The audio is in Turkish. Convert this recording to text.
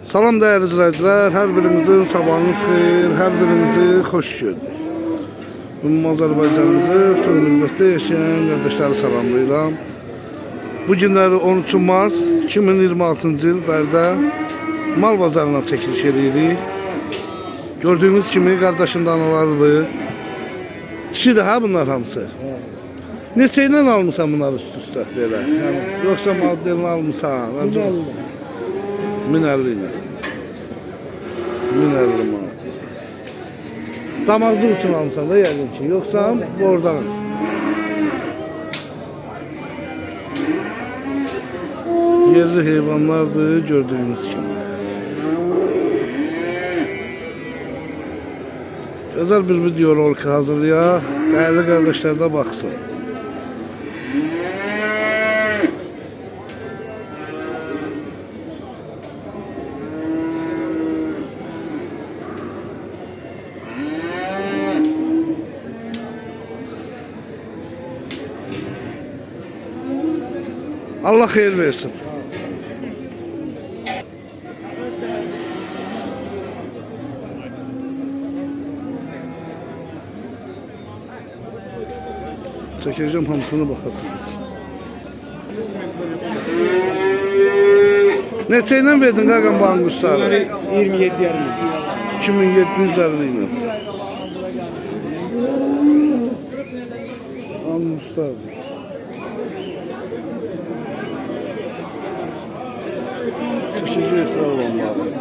Salam değerli izleyiciler, her birinizin sabahınız xeyir, her birinizi hoş gördük. Ümumi Azərbaycanımızı bütün müddətdə yaşayan kardeşleri salamlayıram. Bu günləri 13 Mart 2026-cı il Bərdə mal bazarına çəkiliş edirik. Gördüğünüz kimi kardeşim danalarıdır. Kişidir ha bunlar hamısı. Neçə ilə almışsan bunları üst-üstə belə? Yəni, yoxsa modelini almışsan? 1050 ilə. 1050 manat. Damaqlı üçün almışsan da yəqin ki, yoxsa oradan. Yerli heyvanlardır gördüğünüz kimi. Güzel bir video rolik hazırlayaq. Değerli kardeşler de baksın. Allah hayır versin. Çekeceğim hamısına bakasınız. Neçəyle verdin qaqam bu angusları? 27 yarım. 2750 ile. Anguslar. Çekeceğim olanlar.